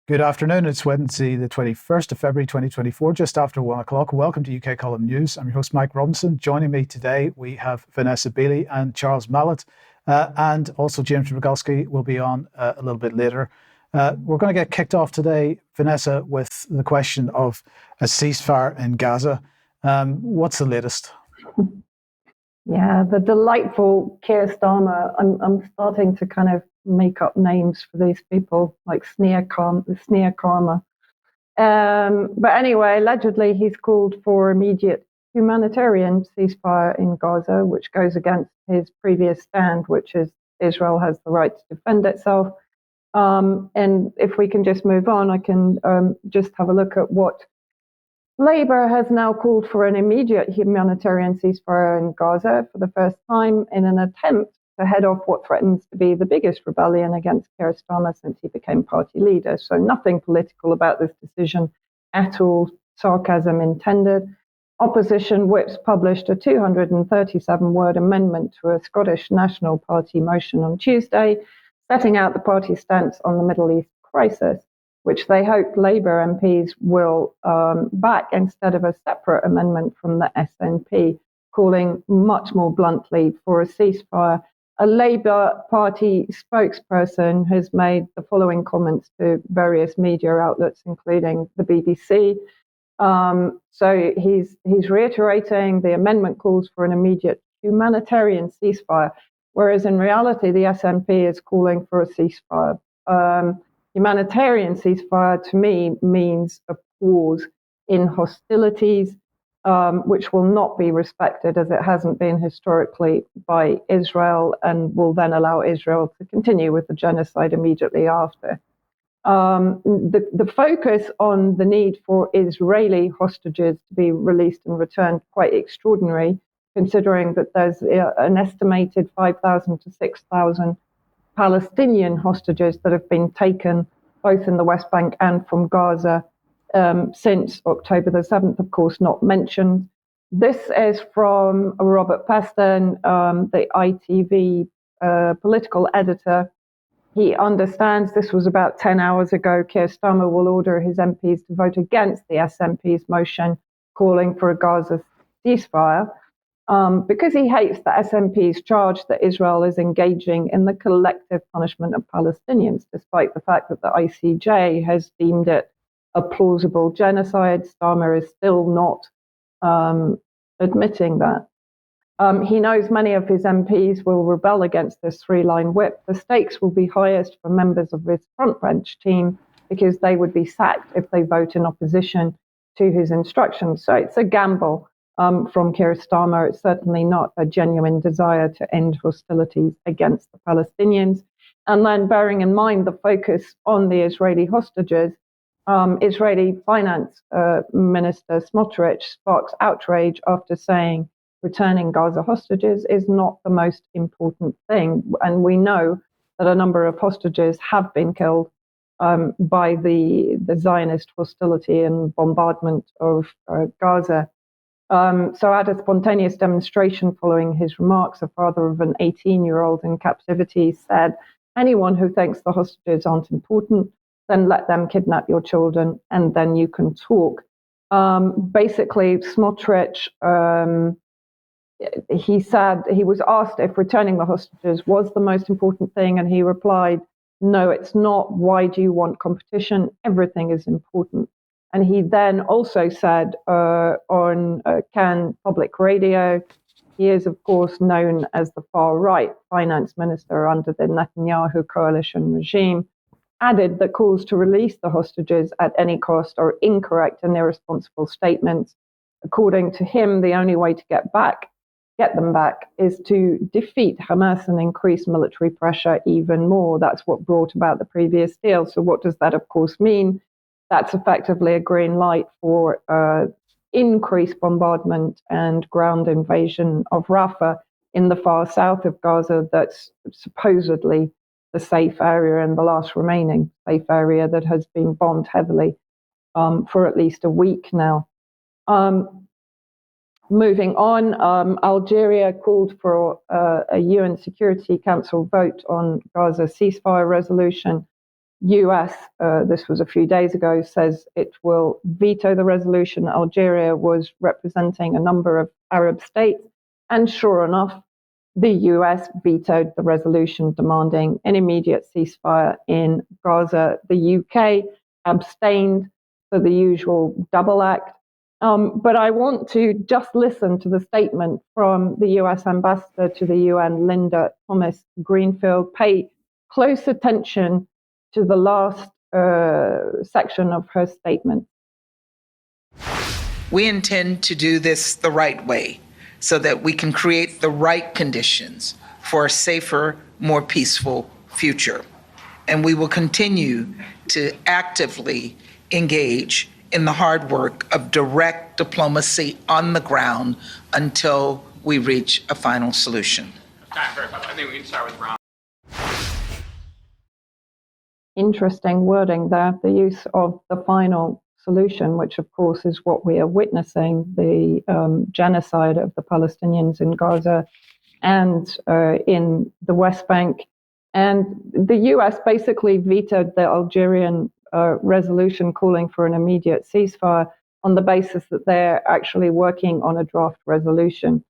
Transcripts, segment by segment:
Good afternoon. It's Wednesday, the 21st of February, 2024, just after 1 o'clock. Welcome to UK Column News. I'm your host, Mike Robinson. Joining me today, we have Vanessa Beeley and Charles Malet, and also James Roguski will be on a little bit later. We're going to get kicked off today, Vanessa, with the question of a ceasefire in Gaza. What's the latest? Yeah, the delightful Keir Starmer. I'm starting to kind of make up names for these people, like Sneer Karma. But anyway, allegedly he's called for immediate humanitarian ceasefire in Gaza, which goes against his previous stand, which is Israel has the right to defend itself. And if we can just move on, I can just have a look at what Labour has now called for an immediate humanitarian ceasefire in Gaza for the first time in an attempt to head off what threatens to be the biggest rebellion against Keir Starmer since he became party leader. So nothing political about this decision at all, sarcasm intended. Opposition whips published a 237-word amendment to a Scottish National Party motion on Tuesday, setting out the party's stance on the Middle East crisis, which they hope Labour MPs will back instead of a separate amendment from the SNP, calling much more bluntly for a ceasefire. A Labour Party spokesperson has made the following comments to various media outlets, including the BBC. So he's reiterating the amendment calls for an immediate humanitarian ceasefire, whereas in reality the SNP is calling for a ceasefire. Humanitarian ceasefire to me means a pause in hostilities, which will not be respected as it hasn't been historically by Israel, and will then allow Israel to continue with the genocide immediately after. The focus on the need for Israeli hostages to be released and returned quite extraordinary, considering that there's an estimated 5,000 to 6,000 Palestinian hostages that have been taken both in the West Bank and from Gaza since October the 7th, of course, not mentioned. This is from Robert Peston, the ITV political editor. He understands this was about 10 hours ago. Keir Starmer will order his MPs to vote against the SNP's motion calling for a Gaza ceasefire. Because he hates the SNP's charge that Israel is engaging in the collective punishment of Palestinians, despite the fact that the ICJ has deemed it a plausible genocide. Starmer is still not admitting that. He knows many of his MPs will rebel against this three-line whip. The stakes will be highest for members of his front bench team because they would be sacked if they vote in opposition to his instructions. So it's a gamble. From Keir Starmer. It's certainly not a genuine desire to end hostilities against the Palestinians. And then bearing in mind the focus on the Israeli hostages, Israeli Finance Minister Smotrich sparks outrage after saying returning Gaza hostages is not the most important thing. And we know that a number of hostages have been killed by the Zionist hostility and bombardment of Gaza. So at a spontaneous demonstration following his remarks, a father of an 18-year-old in captivity said, anyone who thinks the hostages aren't important, then let them kidnap your children and then you can talk. Basically, Smotrich, he said, he was asked if returning the hostages was the most important thing, and he replied, no, it's not. Why do you want competition? Everything is important. And he then also said on Can Public Radio, he is, of course, known as the far-right finance minister under the Netanyahu coalition regime, added that calls to release the hostages at any cost are incorrect and irresponsible statements. According to him, the only way to get them back, is to defeat Hamas and increase military pressure even more. That's what brought about the previous deal. So what does that, of course, mean? That's effectively a green light for increased bombardment and ground invasion of Rafah in the far south of Gaza. That's supposedly the safe area and the last remaining safe area that has been bombed heavily for at least a week now. Moving on, Algeria called for a UN Security Council vote on Gaza ceasefire resolution. US, this was a few days ago, says it will veto the resolution. Algeria was representing a number of Arab states. And sure enough, the US vetoed the resolution demanding an immediate ceasefire in Gaza. The UK abstained, for the usual double act. But I want to just listen to the statement from the US ambassador to the UN, Linda Thomas Greenfield. Pay close attention to the last section of her statement. We intend to do this the right way so that we can create the right conditions for a safer, more peaceful future. And we will continue to actively engage in the hard work of direct diplomacy on the ground until we reach a final solution. I think we can start with Ron. Interesting wording there, the use of the final solution, which of course is what we are witnessing, the genocide of the Palestinians in Gaza and in the West Bank. And the US basically vetoed the Algerian resolution calling for an immediate ceasefire on the basis that they're actually working on a draft resolution.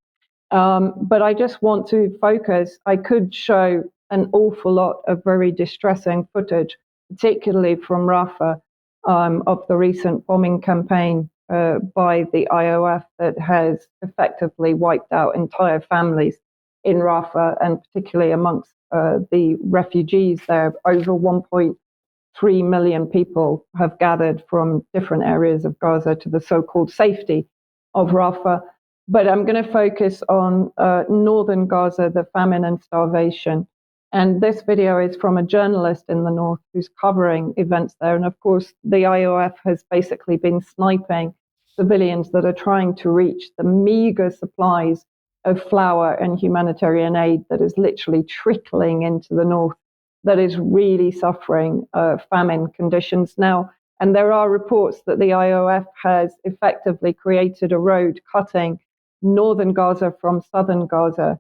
But I just want to focus, I could show an awful lot of very distressing footage, particularly from Rafah, of the recent bombing campaign by the IOF that has effectively wiped out entire families in Rafah, and particularly amongst the refugees there. Over 1.3 million people have gathered from different areas of Gaza to the so-called safety of Rafah. But I'm going to focus on northern Gaza, the famine and starvation. And this video is from a journalist in the north who's covering events there. And of course, the IOF has basically been sniping civilians that are trying to reach the meager supplies of flour and humanitarian aid that is literally trickling into the north, that is really suffering famine conditions now. And there are reports that the IOF has effectively created a road cutting northern Gaza from southern Gaza,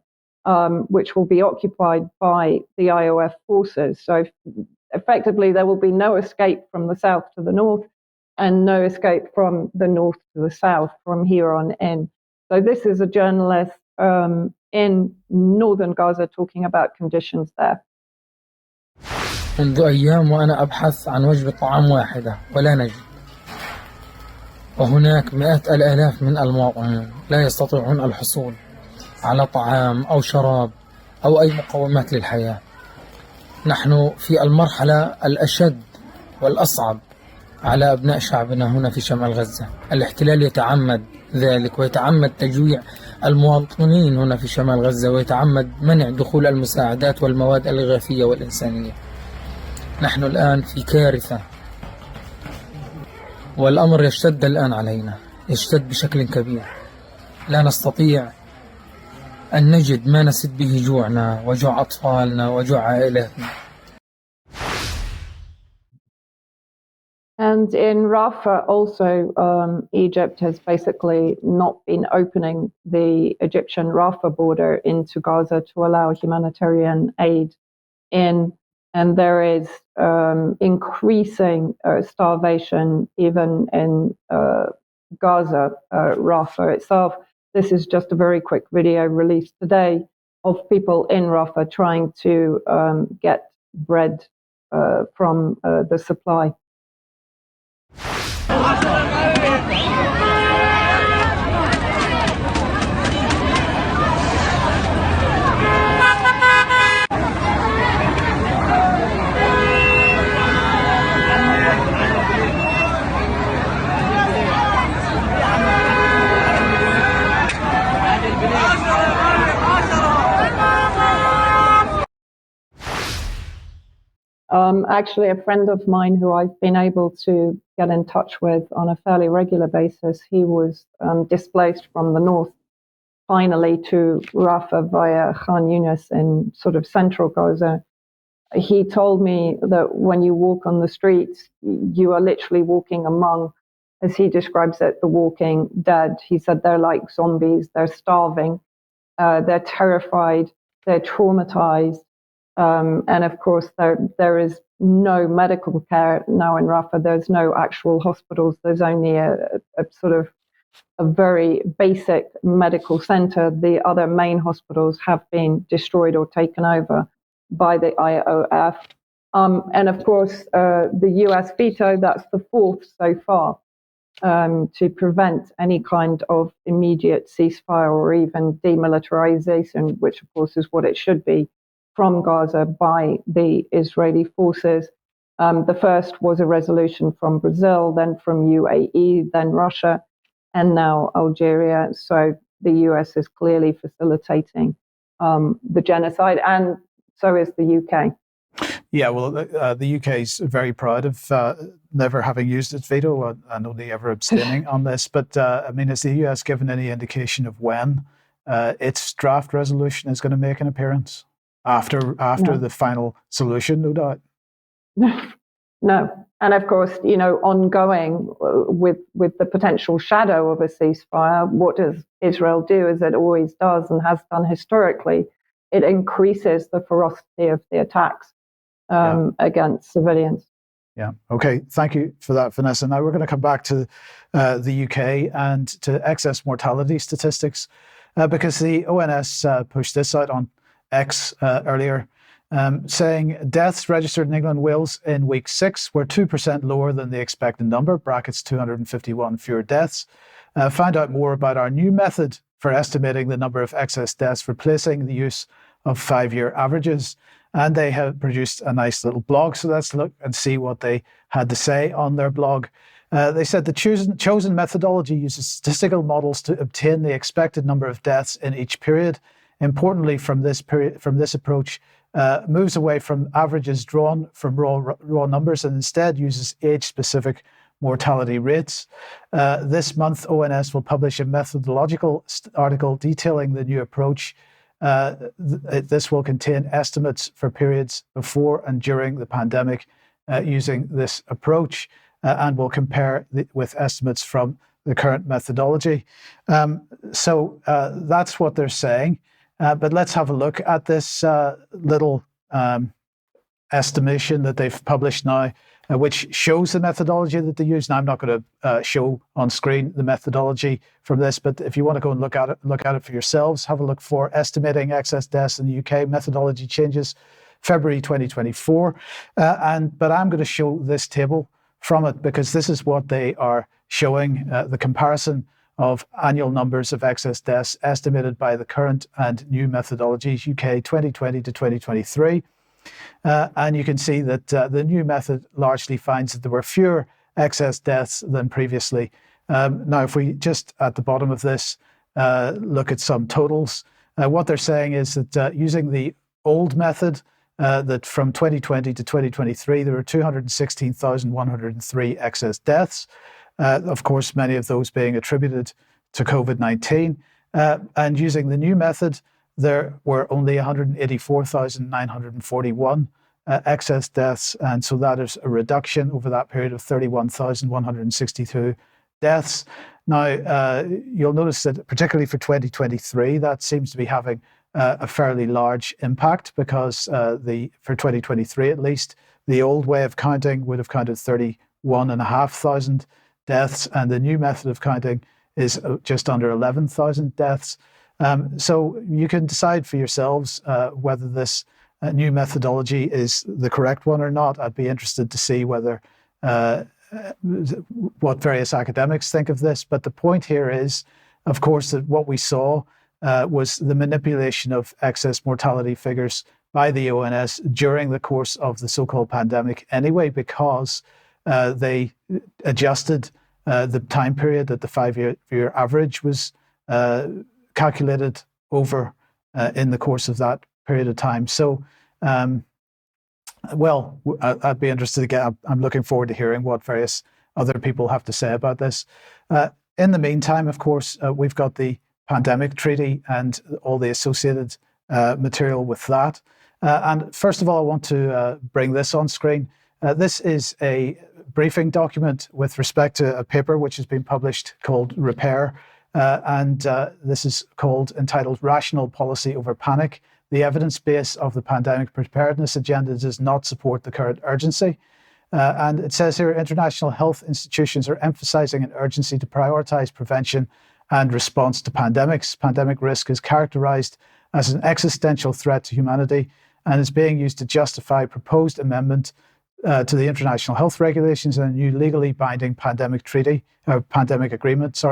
which will be occupied by the IOF forces. So effectively, there will be no escape from the south to the north and no escape from the north to the south from here on in. So this is a journalist in northern Gaza talking about conditions there. منذ أيام وأنا أبحث عن وجبة طعام واحدة ولا نجد، وهناك مئات الآلاف من المواطنين لا يستطيعون الحصول على طعام أو شراب أو أي مقومات للحياة. نحن في المرحلة الأشد والأصعب على أبناء شعبنا هنا في شمال غزة. الاحتلال يتعمد ذلك ويتعمد تجويع المواطنين هنا في شمال غزة ويتعمد منع دخول المساعدات والمواد الإغاثية والإنسانية. نحن الآن في كارثة والأمر يشتد الآن علينا، يشتد بشكل كبير. لا نستطيع أن نجد ما نسد به جوعنا وجوع أطفالنا وجوع عائلاتنا. And in Rafah also, Egypt has basically not been opening the Egyptian Rafah border into Gaza to allow humanitarian aid in. And there is increasing starvation even in Gaza, Rafah itself. This is just a very quick video released today of people in Rafah trying to get bread from the supply. Actually, a friend of mine who I've been able to get in touch with on a fairly regular basis, he was displaced from the north finally to Rafah via Khan Yunis in sort of central Gaza. He told me that when you walk on the streets, you are literally walking among, as he describes it, the walking dead. He said they're like zombies, they're starving, they're terrified, they're traumatized. And of course, there is no medical care now in Rafah. There's no actual hospitals. There's only a sort of a very basic medical center. The other main hospitals have been destroyed or taken over by the IOF. And of course, the US veto, that's the fourth so far, to prevent any kind of immediate ceasefire or even demilitarization, which of course is what it should be, from Gaza by the Israeli forces. The first was a resolution from Brazil, then from UAE, then Russia, and now Algeria. So the US is clearly facilitating the genocide, and so is the UK. Yeah, well, the UK is very proud of never having used its veto and only ever abstaining on this. But I mean, has the US given any indication of when its draft resolution is going to make an appearance after No. the final solution? No doubt. No. And of course, ongoing with the potential shadow of a ceasefire, what does Israel do, as it always does and has done historically? It increases the ferocity of the attacks against civilians. Yeah. Okay. Thank you for that, Vanessa. Now we're going to come back to the UK and to excess mortality statistics because the ONS pushed this out on X earlier, saying deaths registered in England and Wales in week 6 were 2% lower than the expected number, brackets 251 fewer deaths. Find out more about our new method for estimating the number of excess deaths, replacing the use of 5-year averages. And they have produced a nice little blog. So let's look and see what they had to say on their blog. They said the chosen methodology uses statistical models to obtain the expected number of deaths in each period. Importantly, from this approach, moves away from averages drawn from raw numbers and instead uses age-specific mortality rates. This month, ONS will publish a methodological article detailing the new approach. This will contain estimates for periods before and during the pandemic using this approach and will compare with estimates from the current methodology. So that's what they're saying. But let's have a look at this little estimation that they've published now, which shows the methodology that they use. Now, I'm not going to show on screen the methodology from this, but if you want to go and look at it for yourselves, have a look for estimating excess deaths in the UK, methodology changes, February 2024. But I'm going to show this table from it because this is what they are showing, the comparison of annual numbers of excess deaths estimated by the current and new methodologies, UK 2020 to 2023. And you can see that the new method largely finds that there were fewer excess deaths than previously. Now, if we just at the bottom of this look at some totals, what they're saying is that using the old method, that from 2020 to 2023, there were 216,103 excess deaths. Of course, many of those being attributed to COVID-19. And using the new method, there were only 184,941 excess deaths. And so that is a reduction over that period of 31,162 deaths. Now, you'll notice that particularly for 2023, that seems to be having a fairly large impact because for 2023 at least, the old way of counting would have counted 31,500 deaths, and the new method of counting is just under 11,000 deaths. So you can decide for yourselves whether this new methodology is the correct one or not. I'd be interested to see whether what various academics think of this. But the point here is, of course, that what we saw was the manipulation of excess mortality figures by the ONS during the course of the so-called pandemic anyway, because they adjusted the time period that the 5-year average was calculated over in the course of that period of time. So, well, I'd be interested to get, I'm looking forward to hearing what various other people have to say about this. In the meantime, of course, we've got the pandemic treaty and all the associated material with that. And first of all, I want to bring this on screen. This is a briefing document with respect to a paper which has been published called Repair. And this is entitled Rational Policy Over Panic, the evidence base of the pandemic preparedness agenda does not support the current urgency. And it says here, international health institutions are emphasizing an urgency to prioritize prevention and response to pandemics. Pandemic risk is characterized as an existential threat to humanity and is being used to justify proposed amendment to the international health regulations and a new legally binding pandemic agreement.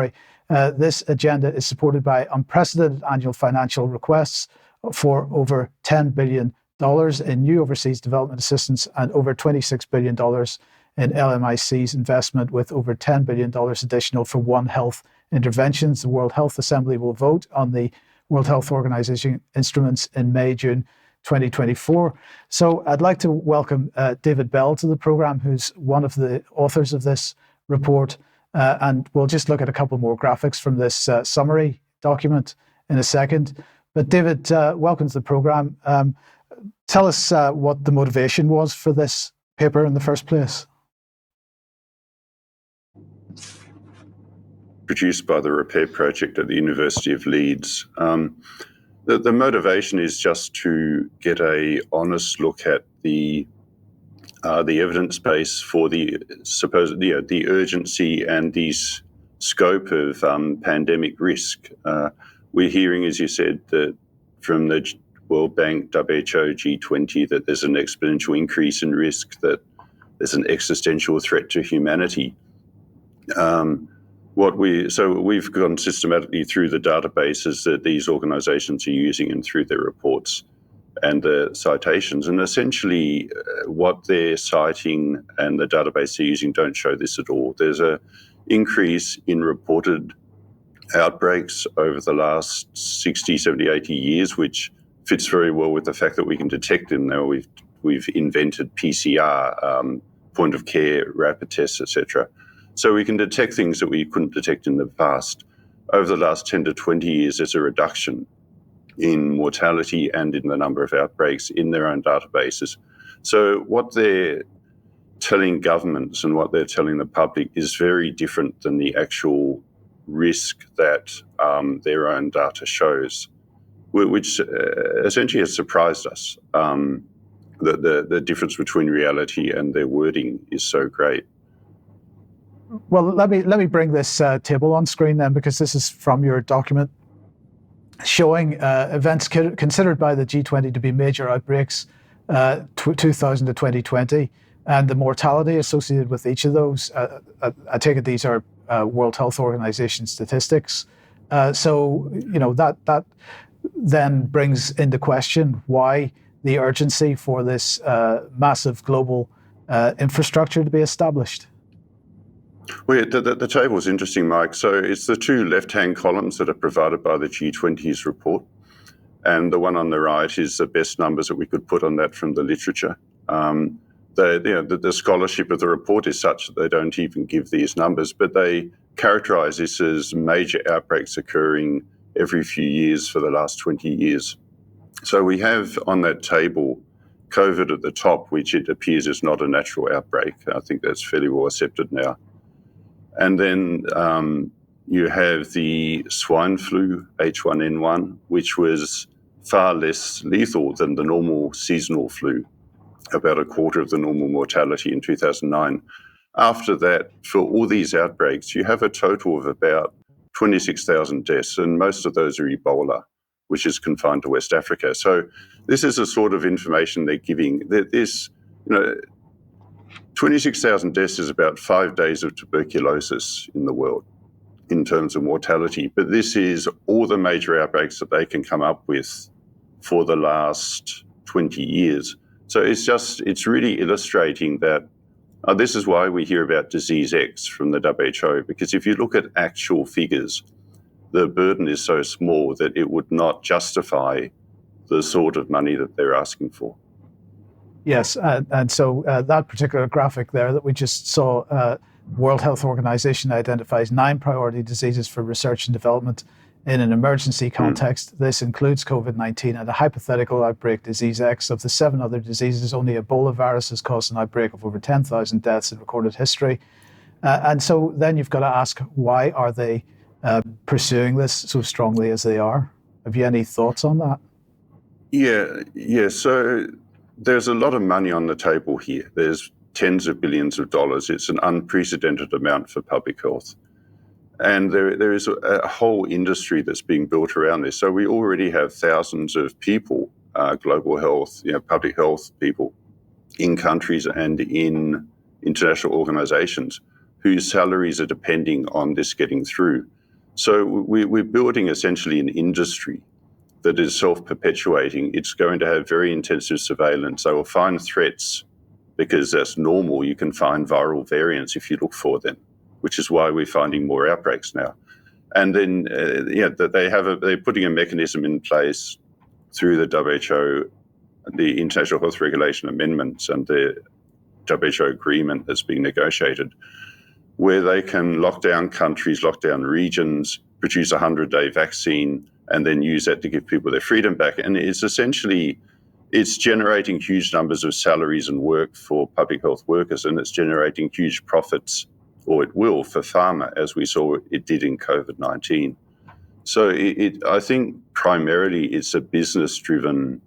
This agenda is supported by unprecedented annual financial requests for over $10 billion in new overseas development assistance and over $26 billion in LMIC's investment, with over $10 billion additional for One Health interventions. The World Health Assembly will vote on the World Health Organization instruments in May, June 2024. So I'd like to welcome David Bell to the program, who's one of the authors of this report. And we'll just look at a couple more graphics from this summary document in a second. But David, welcome to the program. Tell us what the motivation was for this paper in the first place. Produced by the Repair Project at the University of Leeds. The motivation is just to get a honest look at the evidence base for the urgency and the scope of pandemic risk. We're hearing, as you said, that from the World Bank, W.H.O, G20, that there's an exponential increase in risk, that there's an existential threat to humanity. We've gone systematically through the databases that these organizations are using and through their reports and the citations. And essentially what they're citing and the database they're using don't show this at all. There's an increase in reported outbreaks over the last 60, 70, 80 years, which fits very well with the fact that we can detect them now. We've invented PCR, point of care, rapid tests, etc. So we can detect things that we couldn't detect in the past. Over the last 10 to 20 years, there's a reduction in mortality and in the number of outbreaks in their own databases. So what they're telling governments and what they're telling the public is very different than the actual risk that their own data shows, which essentially has surprised us. The difference between reality and their wording is so great. Well, let me bring this table on screen then, because this is from your document showing events considered by the G20 to be major outbreaks 2000 to 2020 and the mortality associated with each of those. I take it these are World Health Organization statistics. So that then brings into question why the urgency for this massive global infrastructure to be established. Well, the table is interesting, Mike. So it's the two left-hand columns that are provided by the G20's report. And the one on the right is the best numbers that we could put on that from the literature. The scholarship of the report is such that they don't even give these numbers, but they characterize this as major outbreaks occurring every few years for the last 20 years. So we have on that table COVID at the top, which it appears is not a natural outbreak. I think that's fairly well accepted now. And then you have the swine flu, H1N1, which was far less lethal than the normal seasonal flu, about a quarter of the normal mortality in 2009. After that, for all these outbreaks, you have a total of about 26,000 deaths, and most of those are Ebola, which is confined to West Africa. So this is the sort of information they're giving. 26,000 deaths is about 5 days of tuberculosis in the world in terms of mortality. But this is all the major outbreaks that they can come up with for the last 20 years. So it's really illustrating that this is why we hear about disease X from the WHO, because if you look at actual figures, the burden is so small that it would not justify the sort of money that they're asking for. Yes, and so that particular graphic there that we just saw, World Health Organization identifies 9 priority diseases for research and development in an emergency context. This includes COVID-19 and a hypothetical outbreak, disease X. Of the 7 other diseases, only Ebola virus has caused an outbreak of over 10,000 deaths in recorded history. And so then you've got to ask, why are they pursuing this so strongly as they are? Have you any thoughts on that? Yeah. So there's a lot of money on the table here. There's tens of billions of dollars. It's an unprecedented amount for public health. And there is a whole industry that's being built around this. So we already have thousands of people, global health, public health people in countries and in international organizations whose salaries are depending on this getting through. So we're building essentially an industry that is self-perpetuating. It's going to have very intensive surveillance. They will find threats because that's normal. You can find viral variants if you look for them, which is why we're finding more outbreaks now. And then, they're putting a mechanism in place through the WHO, the International Health Regulation Amendments, and the WHO agreement that's being negotiated, where they can lock down countries, lock down regions, produce a 100-day vaccine, and then use that to give people their freedom back. And it's generating huge numbers of salaries and work for public health workers, and it's generating huge profits, or it will, for pharma, as we saw it did in COVID-19. So I think primarily it's a business-driven,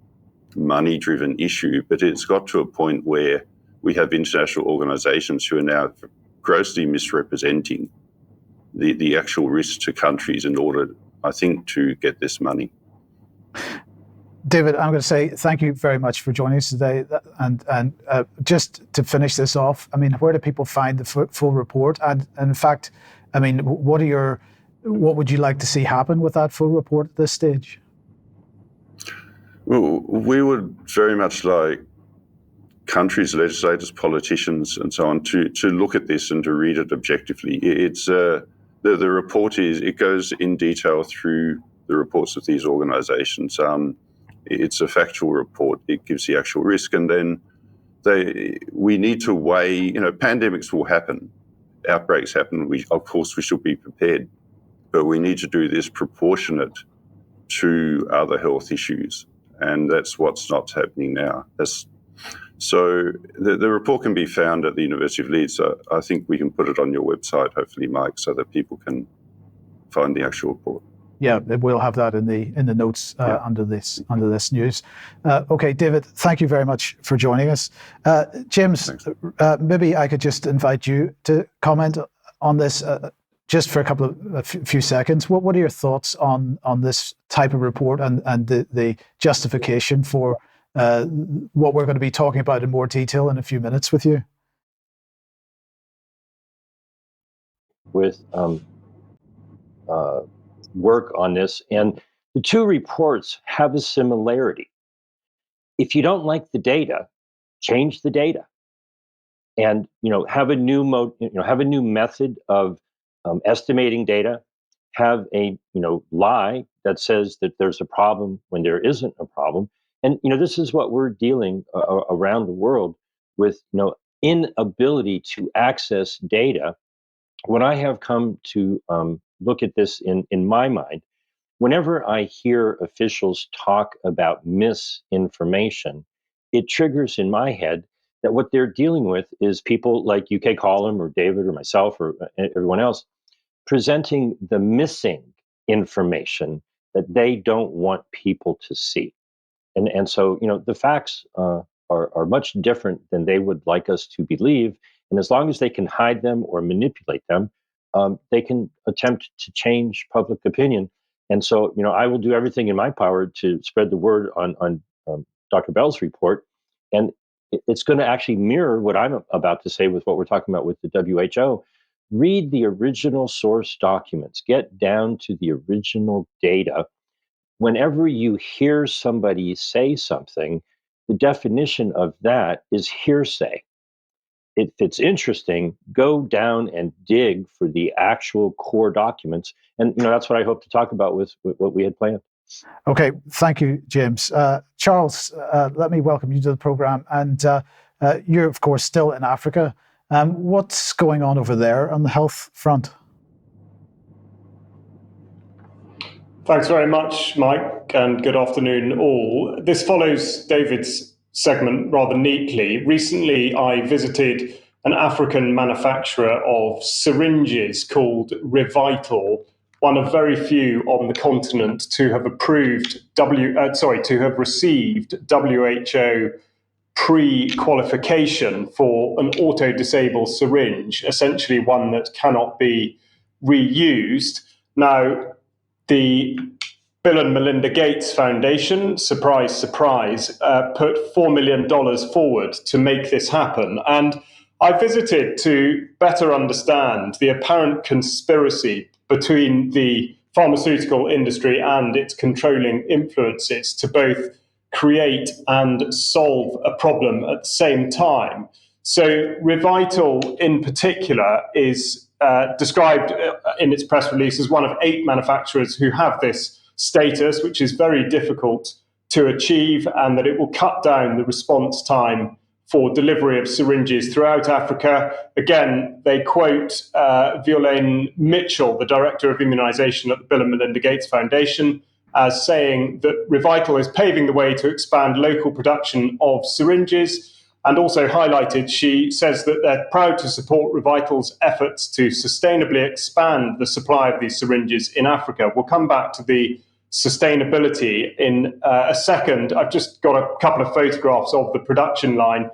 money-driven issue, but it's got to a point where we have international organizations who are now grossly misrepresenting the actual risks to countries in order, I think, to get this money. David, I'm going to say thank you very much for joining us today. And just to finish this off, I mean, where do people find the full report? And in fact, I mean, what would you like to see happen with that full report at this stage? Well, we would very much like countries, legislators, politicians, and so on to look at this and to read it objectively. It's the report it goes in detail through the reports of these organizations. It's a factual report. It gives the actual risk, and then we need to weigh. Pandemics will happen, outbreaks happen. Of course we should be prepared, but we need to do this proportionate to other health issues, and that's what's not happening now. So the report can be found at the University of Leeds. So I think we can put it on your website, hopefully, Mike, so that people can find the actual report. Yeah, we'll have that in the notes under this news. Okay, David, thank you very much for joining us. James, maybe I could just invite you to comment on this just for a few seconds. What are your thoughts on this type of report and the justification for what we're going to be talking about in more detail in a few minutes with you? With work on this, and the two reports have a similarity. If you don't like the data, change the data, and have a new method of estimating data. Have a lie that says that there's a problem when there isn't a problem. And this is what we're dealing around the world with, inability to access data. When I have come to look at this in my mind, whenever I hear officials talk about misinformation, it triggers in my head that what they're dealing with is people like UK Column or David or myself or everyone else presenting the missing information that they don't want people to see. And so, the facts are much different than they would like us to believe. And as long as they can hide them or manipulate them, they can attempt to change public opinion. And so, I will do everything in my power to spread the word on Dr. Bell's report. And it's going to actually mirror what I'm about to say with what we're talking about with the WHO. Read the original source documents, get down to the original data. Whenever you hear somebody say something, the definition of that is hearsay. If it's interesting, go down and dig for the actual core documents. And that's what I hope to talk about with what we had planned. Okay, thank you, James. Charles, let me welcome you to the program. And you're, of course, still in Africa. What's going on over there on the health front? Thanks very much, Mike, and good afternoon all. This follows David's segment rather neatly. Recently, I visited an African manufacturer of syringes called Revital, one of very few on the continent to have received WHO pre-qualification for an auto-disable syringe, essentially one that cannot be reused. Now, the Bill and Melinda Gates Foundation, surprise, surprise, put $4 million forward to make this happen. And I visited to better understand the apparent conspiracy between the pharmaceutical industry and its controlling influences to both create and solve a problem at the same time. So Revital in particular is described in its press release as one of 8 manufacturers who have this status, which is very difficult to achieve, and that it will cut down the response time for delivery of syringes throughout Africa. Again, they quote Violaine Mitchell, the director of immunization at the Bill and Melinda Gates Foundation, as saying that Revital is paving the way to expand local production of syringes, and also highlighted, she says that they're proud to support Revital's efforts to sustainably expand the supply of these syringes in Africa. We'll come back to the sustainability in a second. I've just got a couple of photographs of the production line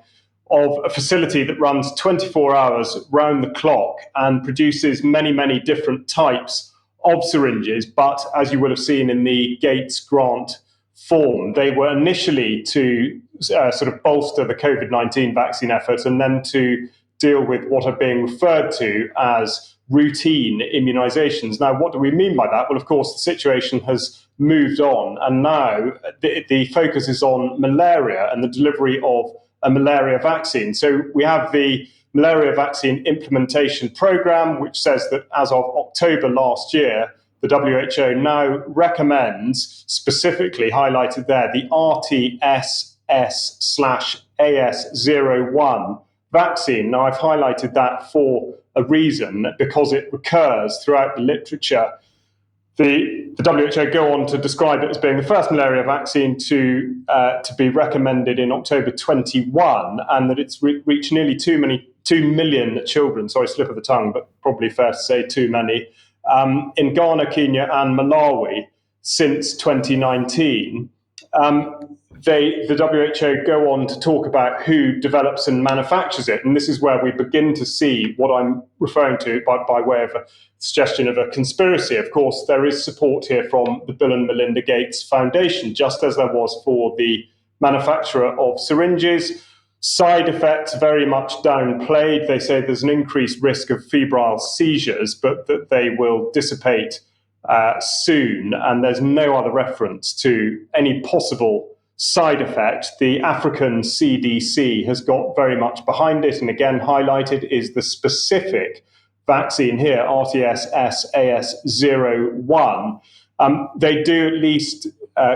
of a facility that runs 24 hours round the clock and produces many, many different types of syringes. But as you will have seen in the Gates grant form, they were initially to sort of bolster the COVID-19 vaccine effort and then to deal with what are being referred to as routine immunizations. Now, what do we mean by that? Well, of course, the situation has moved on, and now the focus is on malaria and the delivery of a malaria vaccine. So we have the Malaria Vaccine Implementation Programme, which says that as of October last year, the WHO now recommends, specifically highlighted there, the RTS/AS01 vaccine. Now, I've highlighted that for a reason, because it recurs throughout the literature. The WHO go on to describe it as being the first malaria vaccine to be recommended in October 21, and that it's reached nearly 2 million children. Sorry, slip of the tongue, but probably fair to say too many, in Ghana, Kenya, and Malawi since 2019. The WHO go on to talk about who develops and manufactures it. And this is where we begin to see what I'm referring to by way of a suggestion of a conspiracy. Of course, there is support here from the Bill and Melinda Gates Foundation, just as there was for the manufacturer of syringes. Side effects very much downplayed. They say there's an increased risk of febrile seizures, but that they will dissipate soon. And there's no other reference to any possible side effect. The African CDC has got very much behind it, and again highlighted is the specific vaccine here, RTS/AS01. They do at least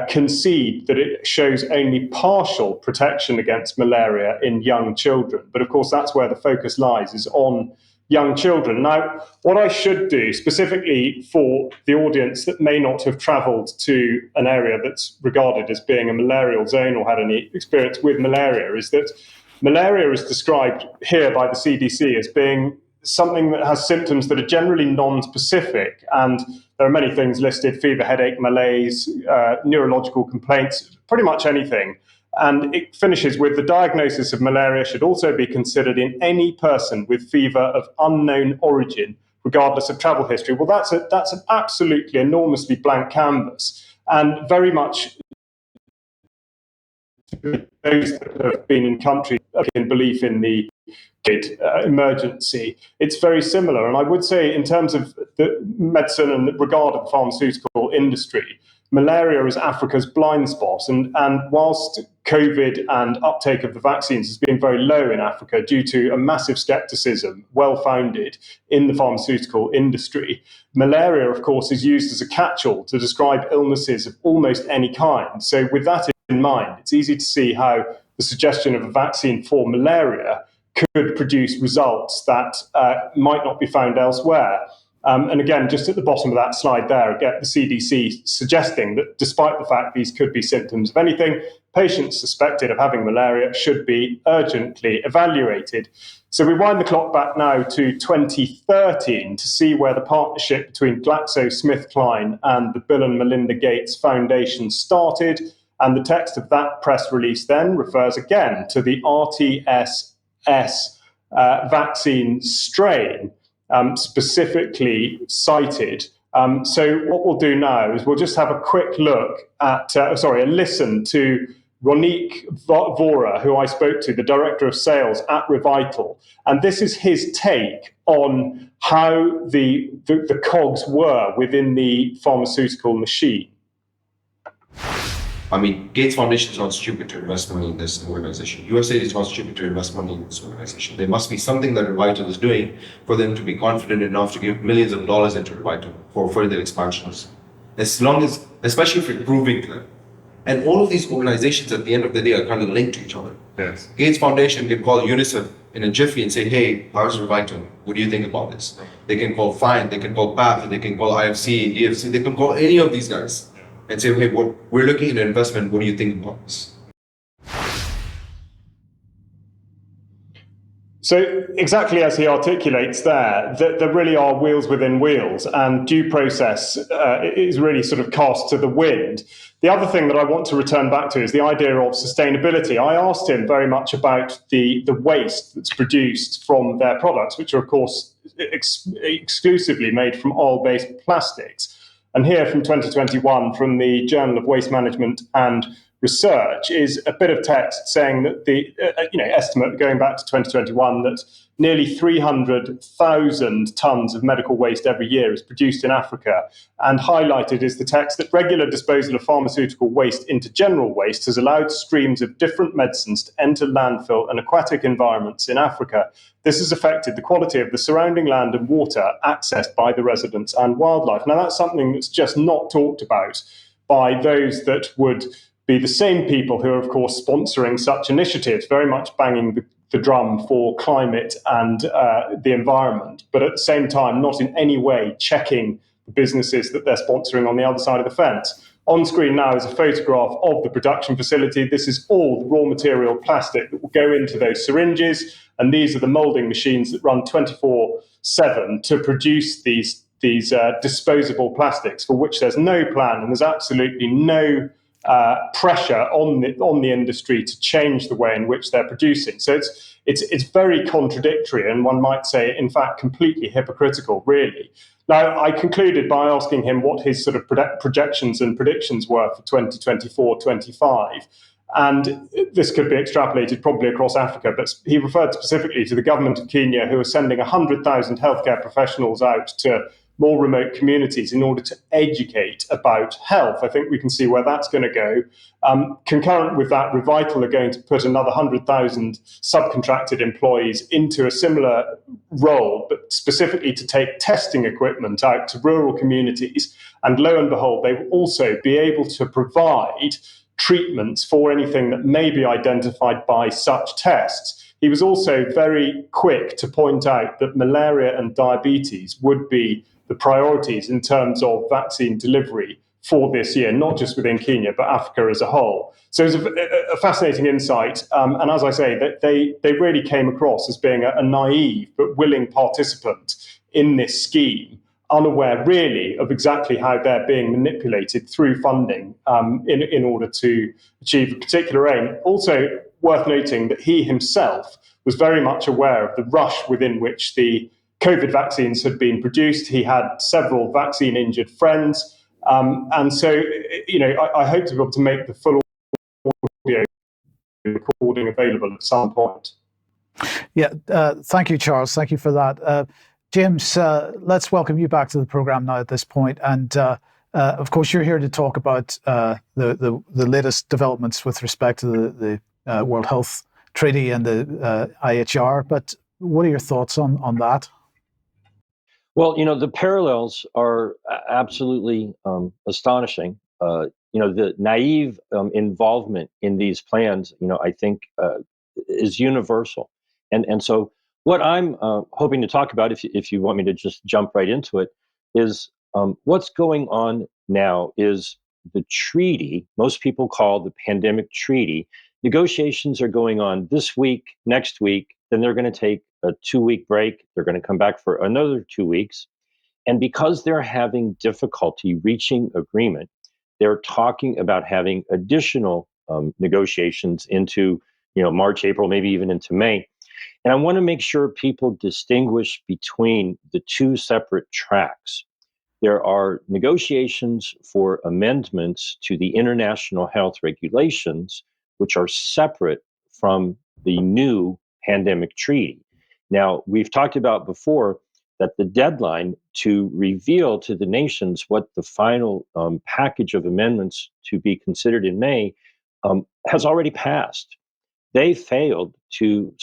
concede that it shows only partial protection against malaria in young children. But of course, that's where the focus lies, is on young children. Now, what I should do specifically for the audience that may not have travelled to an area that's regarded as being a malarial zone or had any experience with malaria is that malaria is described here by the CDC as being something that has symptoms that are generally non-specific. And there are many things listed: fever, headache, malaise, neurological complaints, pretty much anything. And it finishes with the diagnosis of malaria should also be considered in any person with fever of unknown origin, regardless of travel history. Well, that's an absolutely enormously blank canvas, and very much those that have been in countries in belief in the emergency. It's very similar. And I would say, in terms of the medicine and the regard of the pharmaceutical industry, malaria is Africa's blind spot. And whilst COVID and uptake of the vaccines has been very low in Africa due to a massive skepticism, well-founded, in the pharmaceutical industry, malaria, of course, is used as a catch-all to describe illnesses of almost any kind. So with that in mind, it's easy to see how the suggestion of a vaccine for malaria could produce results that might not be found elsewhere. And again, just at the bottom of that slide there, again, the CDC suggesting that despite the fact these could be symptoms of anything, patients suspected of having malaria should be urgently evaluated. So we wind the clock back now to 2013 to see where the partnership between GlaxoSmithKline and the Bill and Melinda Gates Foundation started. And the text of that press release then refers again to the RTSS vaccine strain, specifically cited. So what we'll do now is we'll just have a quick look at, a listen to Ronique Vora, who I spoke to, the director of sales at Revital. And this is his take on how the cogs were within the pharmaceutical machine. I mean, Gates Foundation is not stupid to invest money in this organization. USAID is not stupid to invest money in this organization. There must be something that Revital is doing for them to be confident enough to give millions of dollars into Revital for further expansions. As long as, especially if you're proving to them. And all of these organizations at the end of the day are kind of linked to each other. Yes. Gates Foundation can call UNICEF in a jiffy and say, hey, how's Revital? What do you think about this? They can call FIND, they can call PAF, they can call IFC, EFC, they can call any of these guys and say, hey, we're looking at an investment, what do you think about this? So exactly as he articulates there, there really are wheels within wheels, and due process is really sort of cast to the wind. The other thing that I want to return back to is the idea of sustainability. I asked him very much about the waste that's produced from their products, which are, of course, exclusively made from oil-based plastics. And here from 2021, from the Journal of Waste Management and Research, is a bit of text saying that the estimate going back to 2021 that nearly 300,000 tons of medical waste every year is produced in Africa. And highlighted is the text that regular disposal of pharmaceutical waste into general waste has allowed streams of different medicines to enter landfill and aquatic environments in Africa. This has affected the quality of the surrounding land and water accessed by the residents and wildlife. Now, that's something that's just not talked about by those that would be the same people who are, of course, sponsoring such initiatives, very much banging the drum for climate and the environment, but at the same time, not in any way checking the businesses that they're sponsoring on the other side of the fence. On screen now is a photograph of the production facility. This is all the raw material plastic that will go into those syringes, and these are the molding machines that run 24/7 to produce these disposable plastics, for which there's no plan and there's absolutely no pressure on the industry to change the way in which they're producing. So it's very contradictory, and one might say, in fact, completely hypocritical, really. Now, I concluded by asking him what his sort of projections and predictions were for 2024-25. And this could be extrapolated probably across Africa, but he referred specifically to the government of Kenya, who are sending 100,000 healthcare professionals out to more remote communities in order to educate about health. I think we can see where that's going to go. Concurrent with that, Revital are going to put another 100,000 subcontracted employees into a similar role, but specifically to take testing equipment out to rural communities. And lo and behold, they will also be able to provide treatments for anything that may be identified by such tests. He was also very quick to point out that malaria and diabetes would be the priorities in terms of vaccine delivery for this year, not just within Kenya, but Africa as a whole. So it's a fascinating insight. And as I say, they really came across as being a naive but willing participant in this scheme, unaware really of exactly how they're being manipulated through funding in order to achieve a particular aim. Also worth noting that he himself was very much aware of the rush within which the COVID vaccines had been produced. He had several vaccine-injured friends. And so, I hope to be able to make the full audio recording available at some point. Yeah, thank you, Charles. Thank you for that. James, let's welcome you back to the program now at this point. And of course, you're here to talk about the latest developments with respect to the World Health Treaty and the IHR. But what are your thoughts on that? Well, the parallels are absolutely astonishing. The naive involvement in these plans, I think is universal. And so what I'm hoping to talk about, if you want me to just jump right into it, is what's going on now is the treaty, most people call the pandemic treaty. Negotiations are going on this week, next week, then they're going to take a 2-week break. They're going to come back for another 2 weeks. And because they're having difficulty reaching agreement, they're talking about having additional negotiations into March, April, maybe even into May. And I want to make sure people distinguish between the two separate tracks. There are negotiations for amendments to the international health regulations, which are separate from the new pandemic treaty. Now, we've talked about before that the deadline to reveal to the nations what the final package of amendments to be considered in May has already passed. They failed to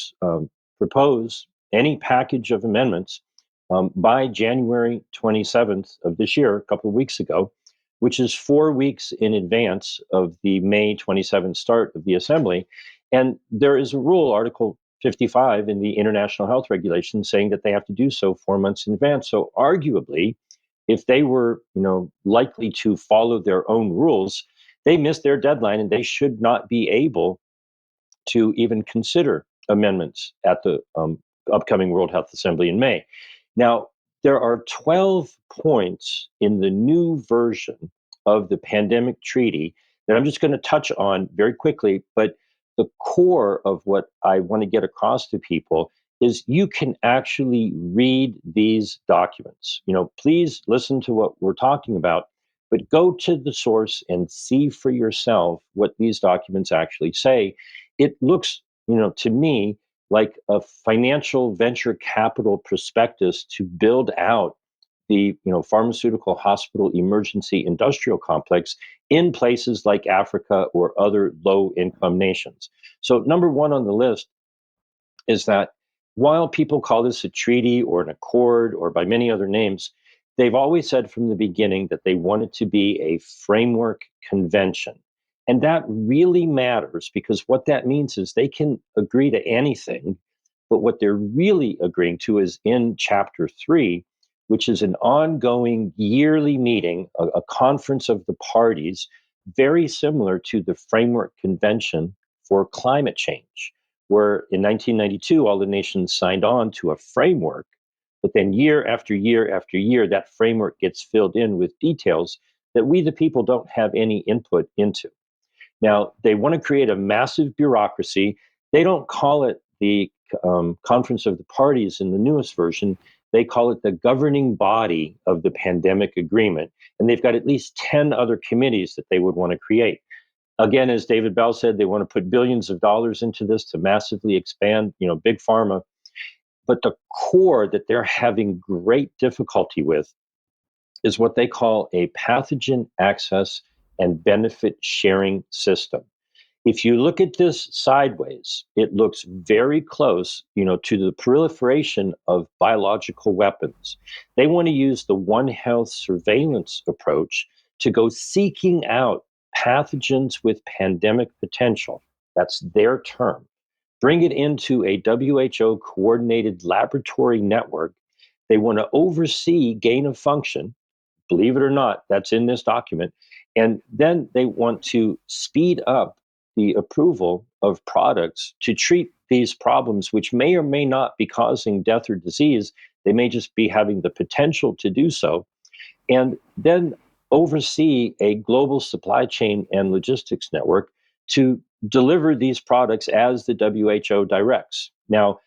propose any package of amendments by January 27th of this year, a couple of weeks ago, which is 4 weeks in advance of the May 27th start of the assembly. And there is a rule, Article 55 in the International Health Regulations, saying that they have to do so 4 months in advance. So arguably, if they were, likely to follow their own rules, they missed their deadline and they should not be able to even consider amendments at the upcoming World Health Assembly in May. Now, there are 12 points in the new version of the pandemic treaty that I'm just going to touch on very quickly, but the core of what I want to get across to people is you can actually read these documents. Please listen to what we're talking about, but go to the source and see for yourself what these documents actually say. It looks, to me, like a financial venture capital prospectus to build out the pharmaceutical hospital emergency industrial complex in places like Africa or other low income nations. So number one on the list is that while people call this a treaty or an accord or by many other names, they've always said from the beginning that they want it to be a framework convention. And that really matters because what that means is they can agree to anything, but what they're really agreeing to is in Chapter 3, which is an ongoing yearly meeting, a conference of the parties, very similar to the Framework Convention for Climate Change, where in 1992, all the nations signed on to a framework, but then year after year after year, that framework gets filled in with details that we, the people, don't have any input into. Now, they want to create a massive bureaucracy. They don't call it the Conference of the Parties in the newest version. They call it the governing body of the pandemic agreement. And they've got at least 10 other committees that they would want to create. Again, as David Bell said, they want to put billions of dollars into this to massively expand, big pharma. But the core that they're having great difficulty with is what they call a pathogen access and benefit sharing system. If you look at this sideways, it looks very close, to the proliferation of biological weapons. They want to use the One Health surveillance approach to go seeking out pathogens with pandemic potential. That's their term. Bring it into a WHO coordinated laboratory network. They want to oversee gain of function. Believe it or not, that's in this document. And then they want to speed up the approval of products to treat these problems, which may or may not be causing death or disease. They may just be having the potential to do so. And then oversee a global supply chain and logistics network to deliver these products as the WHO directs. Now,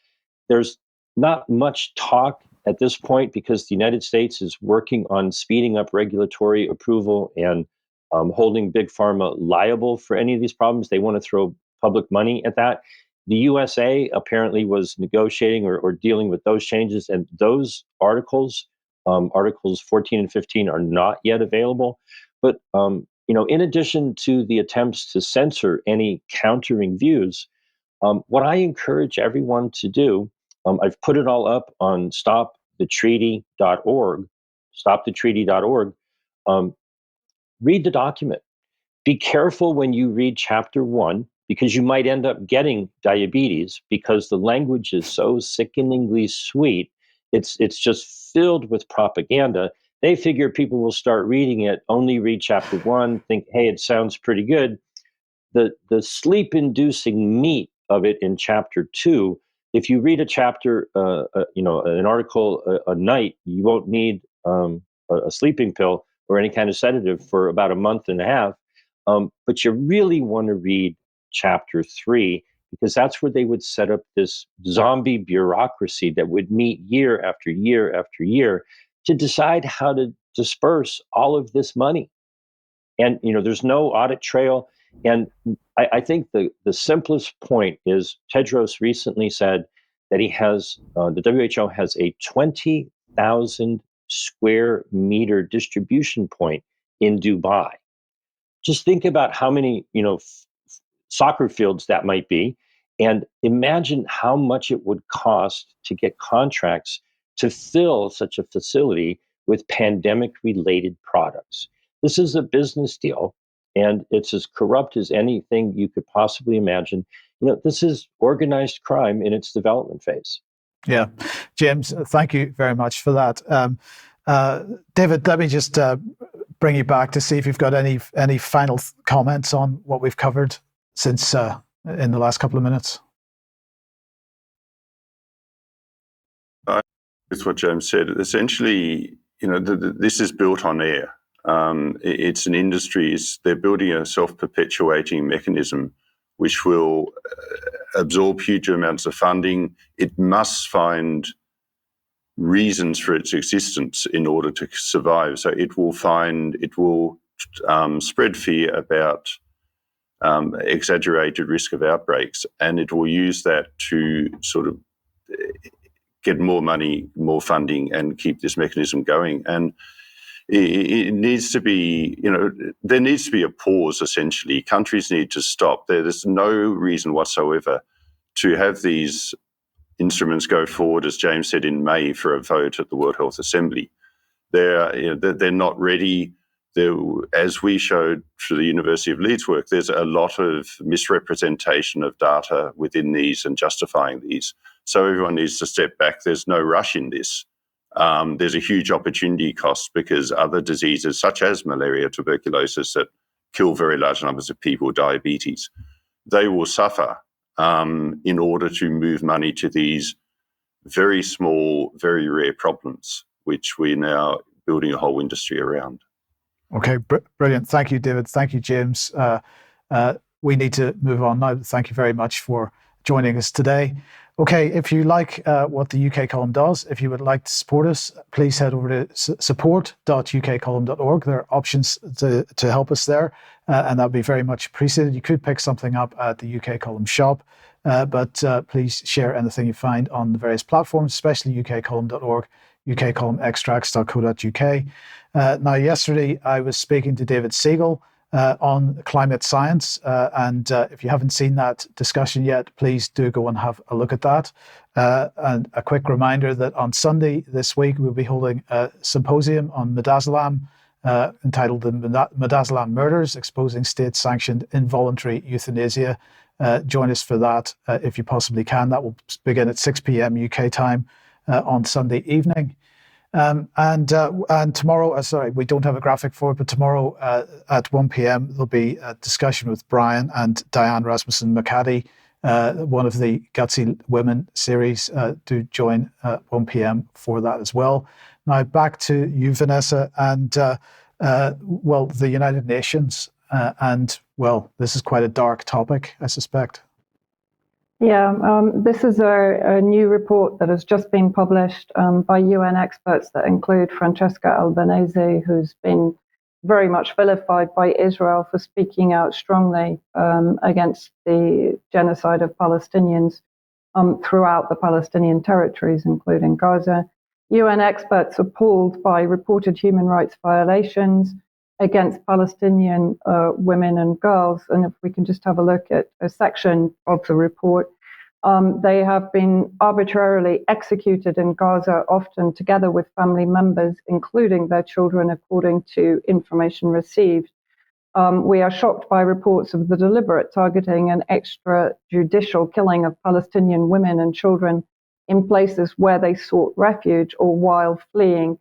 there's not much talk at this point because the United States is working on speeding up regulatory approval and holding big pharma liable for any of these problems. They want to throw public money at that. The USA apparently was negotiating or dealing with those changes, and those articles, Articles 14 and 15, are not yet available. But in addition to the attempts to censor any countering views, what I encourage everyone to do, I've put it all up on stopthetreaty.org, stopthetreaty.org. Read the document. Be careful when you read Chapter 1, because you might end up getting diabetes because the language is so sickeningly sweet. It's just filled with propaganda. They figure people will start reading it, only read Chapter 1, think, hey, it sounds pretty good. The sleep-inducing meat of it in Chapter 2 if you read a chapter, an article a night, you won't need a sleeping pill or any kind of sedative for about a month and a half. But you really want to read chapter 3, because that's where they would set up this zombie bureaucracy that would meet year after year after year to decide how to disperse all of this money. And there's no audit trail. And I think the simplest point is Tedros recently said that he has the WHO has a 20,000 square meter distribution point in Dubai. Just think about how many soccer fields that might be, and imagine how much it would cost to get contracts to fill such a facility with pandemic-related products. This is a business deal, and it's as corrupt as anything you could possibly imagine. This is organized crime in its development phase. Yeah, James, thank you very much for that. David, let me just bring you back to see if you've got any final comments on what we've covered since in the last couple of minutes. It's what James said. Essentially, this is built on air. It's an industry. They're building a self-perpetuating mechanism which will absorb huge amounts of funding. It must find reasons for its existence in order to survive. So it will spread fear about exaggerated risk of outbreaks, and it will use that to sort of get more money, more funding, and keep this mechanism going. And it needs to be, there needs to be a pause, essentially. Countries need to stop. There's no reason whatsoever to have these instruments go forward, as James said, in May for a vote at the World Health Assembly. They're not ready. As we showed through the University of Leeds work, there's a lot of misrepresentation of data within these and justifying these. So everyone needs to step back. There's no rush in this. There's a huge opportunity cost because other diseases such as malaria, tuberculosis that kill very large numbers of people, diabetes, they will suffer in order to move money to these very small, very rare problems, which we're now building a whole industry around. Okay, brilliant. Thank you, David. Thank you, James. We need to move on now. Thank you very much for joining us today. Okay, if you like what the UK Column does, if you would like to support us, please head over to support.ukcolumn.org. There are options to help us there, and that would be very much appreciated. You could pick something up at the UK Column shop, but please share anything you find on the various platforms, especially ukcolumn.org, ukcolumnextracts.co.uk. Now, yesterday I was speaking to David Siegel on climate science, and if you haven't seen that discussion yet, please do go and have a look at that. And a quick reminder that on Sunday this week we'll be holding a symposium on midazolam entitled The Midazolam Murders, Exposing State-Sanctioned Involuntary Euthanasia. Join us for that if you possibly can. That will begin at 6 p.m. UK time on Sunday evening. And tomorrow, we don't have a graphic for it, but tomorrow at 1 p.m. there'll be a discussion with Brian and Diane Rasmussen-McCaddy, one of the Gutsy Women series. Do join at 1 p.m. for that as well. Now back to you, Vanessa, and the United Nations, this is quite a dark topic, I suspect. Yeah, this is a new report that has just been published by UN experts that include Francesca Albanese, who's been very much vilified by Israel for speaking out strongly against the genocide of Palestinians throughout the Palestinian territories, including Gaza. UN experts are appalled by reported human rights violations against Palestinian women and girls. And if we can just have a look at a section of the report, they have been arbitrarily executed in Gaza, often together with family members, including their children, according to information received. We are shocked by reports of the deliberate targeting and extrajudicial killing of Palestinian women and children in places where they sought refuge or while fleeing.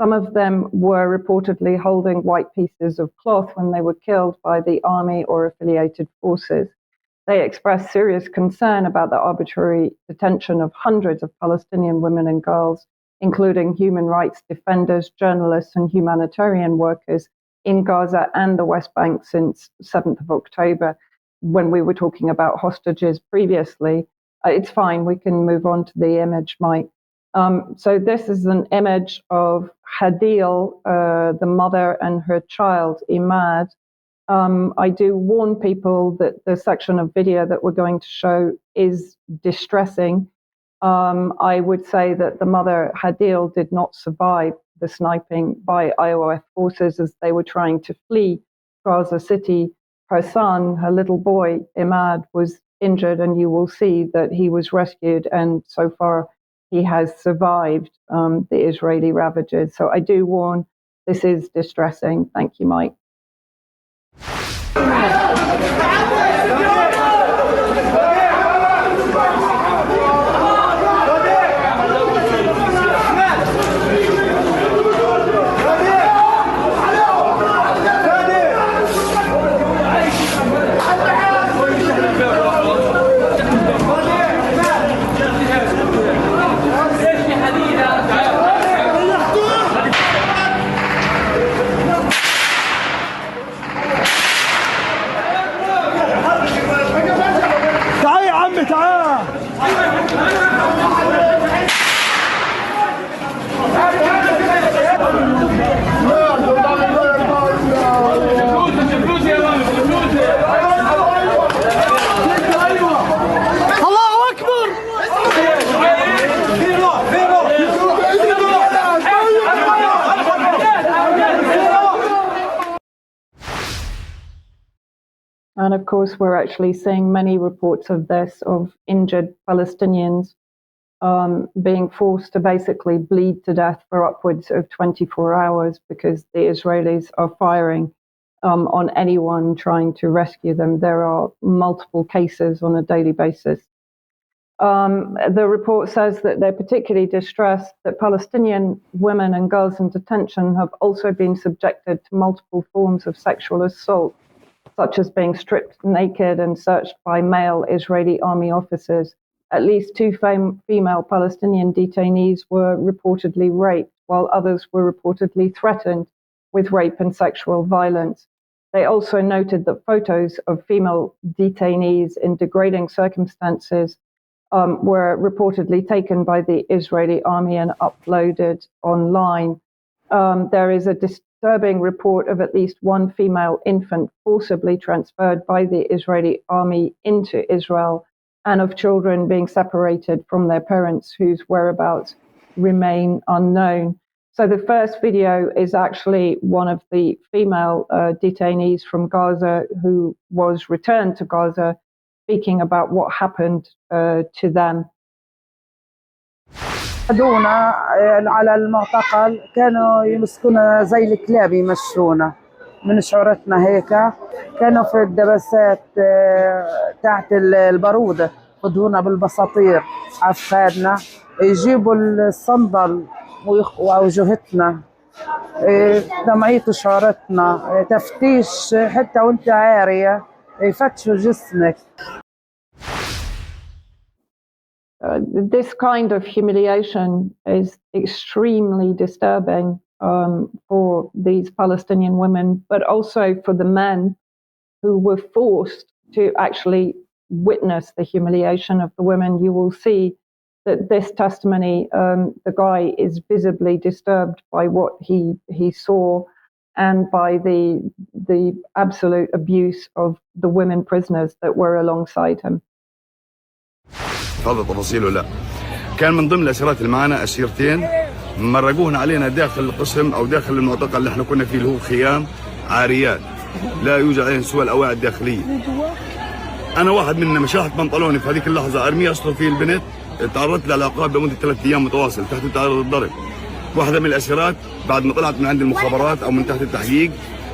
Some of them were reportedly holding white pieces of cloth when they were killed by the army or affiliated forces. They expressed serious concern about the arbitrary detention of hundreds of Palestinian women and girls, including human rights defenders, journalists, and humanitarian workers in Gaza and the West Bank since 7th of October, when we were talking about hostages previously. It's fine, we can move on to the image, Mike. So this is an image of Hadil, the mother, and her child, Imad. I do warn people that the section of video that we're going to show is distressing. I would say that the mother, Hadil, did not survive the sniping by IOF forces as they were trying to flee Gaza City. Her son, her little boy, Imad, was injured, and you will see that he was rescued, and so far he has survived the Israeli ravages. So I do warn, this is distressing. Thank you, Mike. And of course, we're actually seeing many reports of this, of injured Palestinians being forced to basically bleed to death for upwards of 24 hours because the Israelis are firing on anyone trying to rescue them. There are multiple cases on a daily basis. The report says that they're particularly distressed that Palestinian women and girls in detention have also been subjected to multiple forms of sexual assault, such as being stripped naked and searched by male Israeli army officers. At least 2 female Palestinian detainees were reportedly raped, while others were reportedly threatened with rape and sexual violence. They also noted that photos of female detainees in degrading circumstances were reportedly taken by the Israeli army and uploaded online. There is a disturbing report of at least 1 female infant forcibly transferred by the Israeli army into Israel, and of children being separated from their parents whose whereabouts remain unknown. So the first video is actually one of the female detainees from Gaza who was returned to Gaza, speaking about what happened to them. خدونا على المعتقل، كانوا يمسكونا زي الكلاب يمشونا من شعورتنا هيك. كانوا في الدباسات تحت البارودة، خدونا بالبساطير عفادنا، يجيبوا الصندل ووجهتنا، دمعية شعورتنا، تفتيش حتى وانت عارية، يفتشوا جسمك. This kind of humiliation is extremely disturbing for these Palestinian women, but also for the men who were forced to actually witness the humiliation of the women. You will see that this testimony, the guy is visibly disturbed by what he saw and by the absolute abuse of the women prisoners that were alongside him. هذا تفاصيله لا كان من ضمن الاسيرات اللي معنا اسيرتين مرقوهن علينا داخل القسم او داخل المعتقل اللي احنا كنا فيه اللي هو خيام عاريات لا يوجد عليهم سوى الاواعي الداخليه. انا واحد منهم مشاحت بنطلوني في هذيك اللحظه ارميه اصله فيه البنت، تعرضت للعقاب لمده 3 ايام متواصل تحت تعرض الضرب. واحده من الاسيرات بعد ما طلعت من عند المخابرات او من تحت التحقيق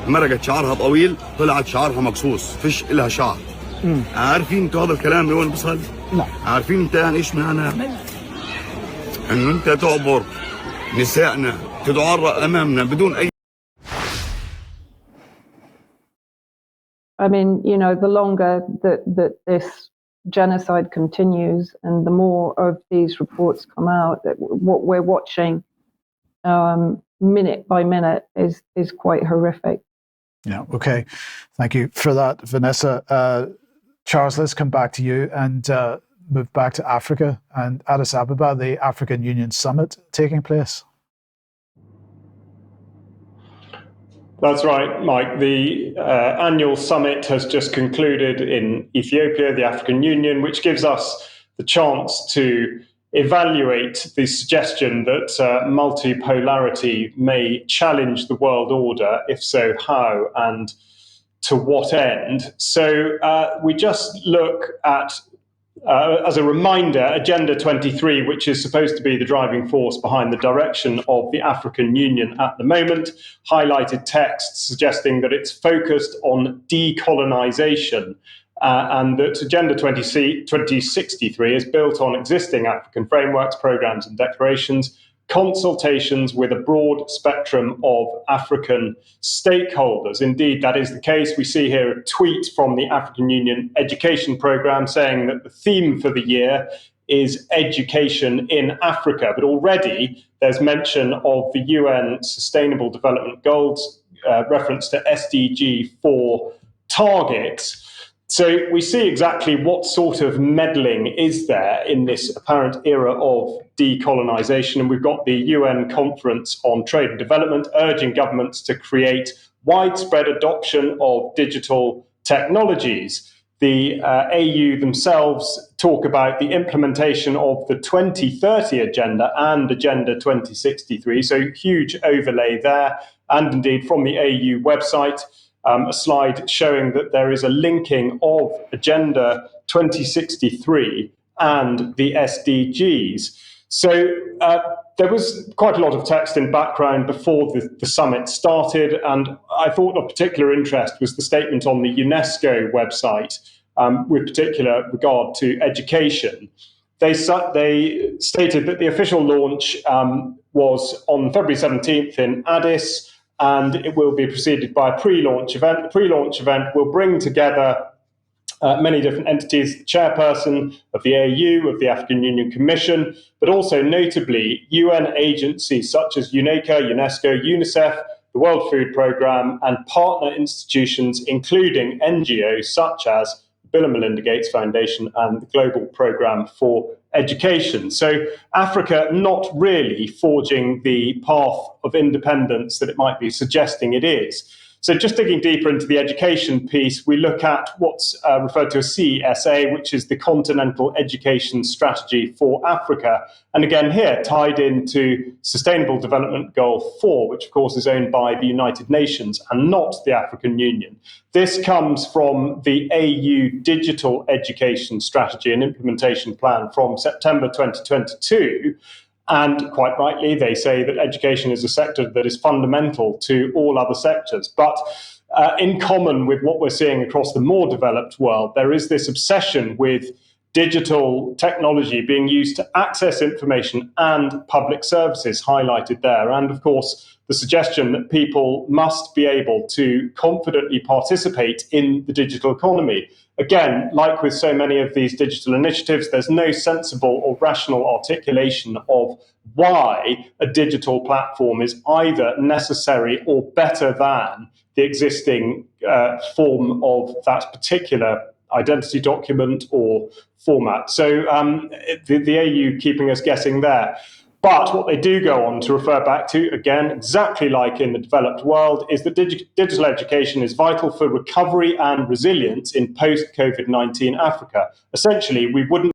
مرقت شعرها طويل، طلعت شعرها مقصوص، فيش لها شعر. عارفين انتوا هذا الكلام لوين بصل؟ لا. عارفين انت يعني ايش معنى؟ انه انت تعبر نسائنا تتعرى امامنا بدون اي. I mean, the longer that this genocide continues and the more of these reports come out, that what we're watching minute by minute is quite horrific. Yeah, okay. Thank you for that, Vanessa. Charles, let's come back to you and move back to Africa and Addis Ababa, the African Union Summit taking place. That's right, Mike. The annual summit has just concluded in Ethiopia, the African Union, which gives us the chance to evaluate the suggestion that multipolarity may challenge the world order. If so, how and to what end? So we just look at, as a reminder, Agenda 23, which is supposed to be the driving force behind the direction of the African Union at the moment, highlighted text suggesting that it's focused on decolonization, and that Agenda 2063 is built on existing African frameworks, programs and declarations, consultations with a broad spectrum of African stakeholders. Indeed, that is the case. We see here a tweet from the African Union Education Programme saying that the theme for the year is education in Africa. But already there's mention of the UN Sustainable Development Goals, reference to SDG 4 targets. So we see exactly what sort of meddling is there in this apparent era of decolonization. And we've got the UN Conference on Trade and Development urging governments to create widespread adoption of digital technologies. The AU themselves talk about the implementation of the 2030 agenda and Agenda 2063. So huge overlay there. And indeed, from the AU website, a slide showing that there is a linking of Agenda 2063 and the SDGs. So there was quite a lot of text in background before the summit started, and I thought of particular interest was the statement on the UNESCO website with particular regard to education. They stated that the official launch was on February 17th in Addis, and it will be preceded by a pre-launch event. The pre-launch event will bring together many different entities, the chairperson of the AU, of the African Union Commission, but also notably UN agencies such as UNECA, UNESCO, UNICEF, the World Food Programme, and partner institutions, including NGOs such as the Bill and Melinda Gates Foundation and the Global Programme for Education. So Africa not really forging the path of independence that it might be suggesting it is. So just digging deeper into the education piece, we look at what's referred to as CSA, which is the Continental Education Strategy for Africa. And again here, tied into Sustainable Development Goal 4, which of course is owned by the United Nations and not the African Union. This comes from the AU Digital Education Strategy and Implementation Plan from September 2022. And quite rightly, they say that education is a sector that is fundamental to all other sectors. But in common with what we're seeing across the more developed world, there is this obsession with digital technology being used to access information and public services highlighted there. And of course, the suggestion that people must be able to confidently participate in the digital economy. Again, like with so many of these digital initiatives, there's no sensible or rational articulation of why a digital platform is either necessary or better than the existing form of that particular identity document or format. So the AU keeping us guessing there. But what they do go on to refer back to, again, exactly like in the developed world, is that digital education is vital for recovery and resilience in post-COVID-19 Africa. Essentially, we wouldn't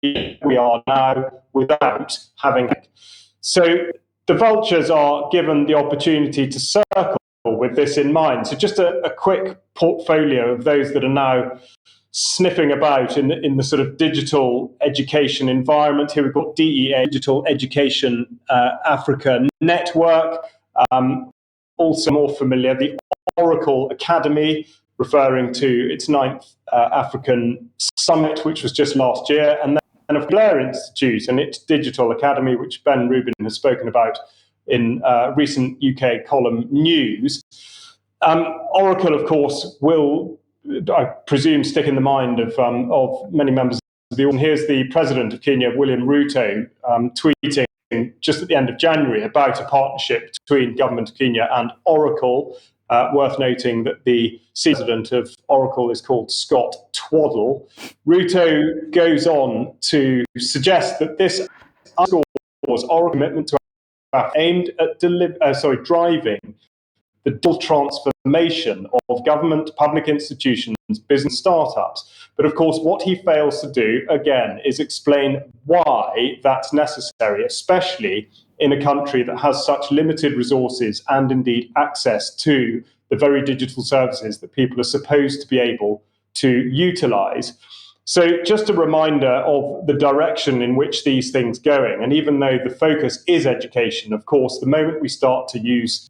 be where we are now without having it. So the vultures are given the opportunity to circle with this in mind. So just a quick portfolio of those that are now sniffing about in the sort of digital education environment. Here we've got DEA, Digital Education Africa Network. Also more familiar, the Oracle Academy, referring to its 9th African Summit, which was just last year. And then of Blair Institute and its Digital Academy, which Ben Rubin has spoken about in recent UK column news. Oracle, of course, will, I presume, stick in the mind of many members of the audience. Here's the president of Kenya, William Ruto, tweeting just at the end of January about a partnership between government of Kenya and Oracle. Worth noting that the president of Oracle is called Scott Twaddle. Ruto goes on to suggest that this underscores Oracle's commitment to aimed at driving the digital transformation of government, public institutions, business startups. But of course, what he fails to do, again, is explain why that's necessary, especially in a country that has such limited resources and indeed access to the very digital services that people are supposed to be able to utilize. So just a reminder of the direction in which these things are going. And even though the focus is education, of course, the moment we start to use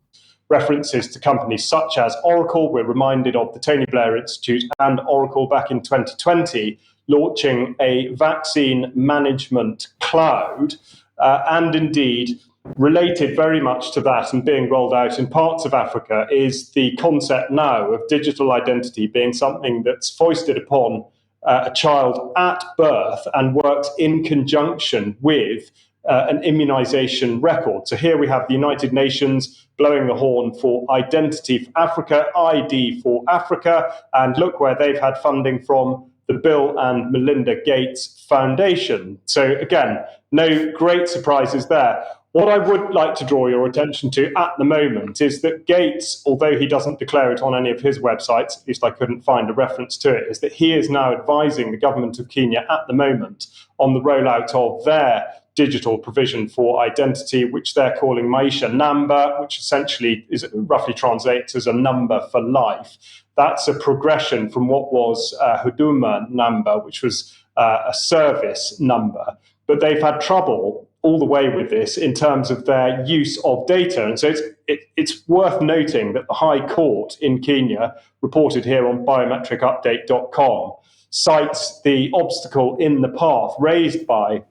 references to companies such as Oracle, we're reminded of the Tony Blair Institute and Oracle back in 2020, launching a vaccine management cloud, and indeed related very much to that and being rolled out in parts of Africa is the concept now of digital identity being something that's foisted upon a child at birth and works in conjunction with an immunization record. So here we have the United Nations blowing the horn for Identity for Africa, ID for Africa, and look where they've had funding from the Bill and Melinda Gates Foundation. So again, no great surprises there. What I would like to draw your attention to at the moment is that Gates, although he doesn't declare it on any of his websites, at least I couldn't find a reference to it, is that he is now advising the government of Kenya at the moment on the rollout of their digital provision for identity, which they're calling Maisha Namba, which essentially is roughly translates as a number for life. That's a progression from what was Huduma Namba, which was a service number. But they've had trouble all the way with this in terms of their use of data. And so it's worth noting that the High Court in Kenya, reported here on biometricupdate.com, cites the obstacle in the path raised by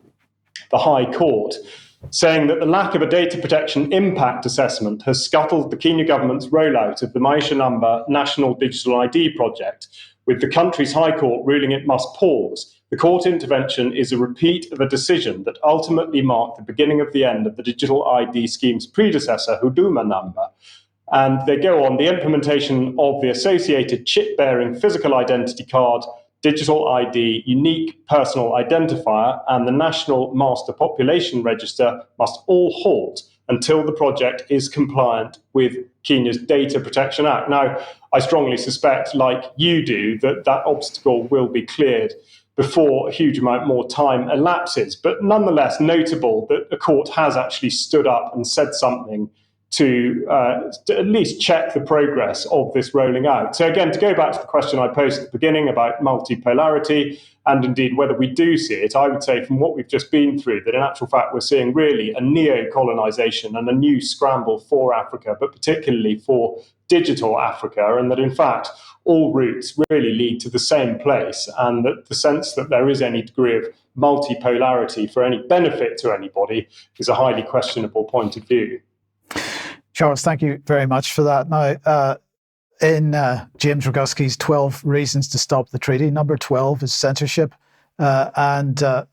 the High Court, saying that the lack of a data protection impact assessment has scuttled the Kenya government's rollout of the Maisha Number National Digital ID project, with the country's High Court ruling it must pause. The court intervention is a repeat of a decision that ultimately marked the beginning of the end of the digital ID scheme's predecessor, Huduma Number. And they go on, the implementation of the associated chip-bearing physical identity card, digital ID, unique personal identifier, and the National Master Population Register must all halt until the project is compliant with Kenya's Data Protection Act. Now, I strongly suspect, like you do, that that obstacle will be cleared before a huge amount more time elapses. But nonetheless, notable that the court has actually stood up and said something to at least check the progress of this rolling out. So again, to go back to the question I posed at the beginning about multipolarity and indeed whether we do see it, I would say from what we've just been through that in actual fact we're seeing really a neo-colonization and a new scramble for Africa, but particularly for digital Africa, and that in fact all routes really lead to the same place, and that the sense that there is any degree of multipolarity for any benefit to anybody is a highly questionable point of view. Charles, thank you very much for that. Now, in James Roguski's 12 Reasons to Stop the Treaty, number 12 is censorship. So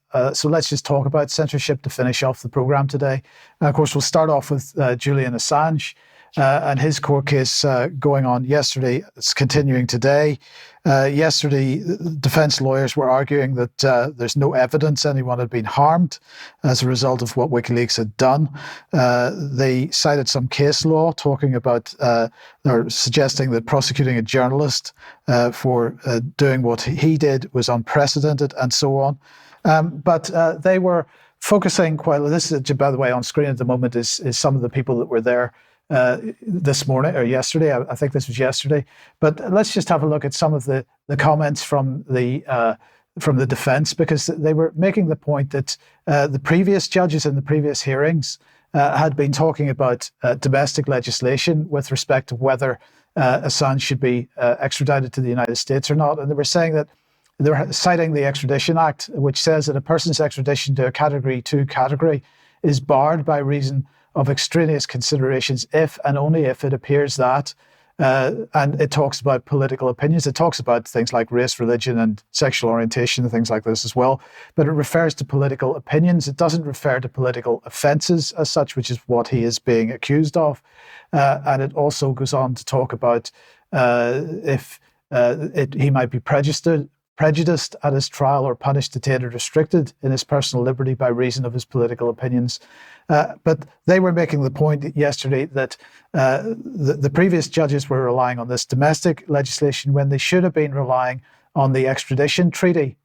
let's just talk about censorship to finish off the programme today. Of course, we'll start off with Julian Assange and his court case going on yesterday. It's continuing today. Yesterday, defence lawyers were arguing that there's no evidence anyone had been harmed as a result of what WikiLeaks had done. They cited some case law talking about or suggesting that prosecuting a journalist for doing what he did was unprecedented and so on. But they were focusing quite, this is, by the way, on screen at the moment is some of the people that were there this morning or yesterday. I think this was yesterday. But let's just have a look at some of the comments from the defence, because they were making the point that the previous judges in the previous hearings had been talking about domestic legislation with respect to whether Assange should be extradited to the United States or not. And they were saying that they were citing the Extradition Act, which says that a person's extradition to a Category 2 category is barred by reason of extraneous considerations if and only if it appears that And it talks about political opinions. It talks about things like race, religion, and sexual orientation, and things like this as well. But it refers to political opinions. It doesn't refer to political offences as such, which is what he is being accused of. And it also goes on to talk about if he might be prejudiced at his trial or punished, detained, or restricted in his personal liberty by reason of his political opinions. But they were making the point yesterday that the previous judges were relying on this domestic legislation when they should have been relying on the extradition treaty,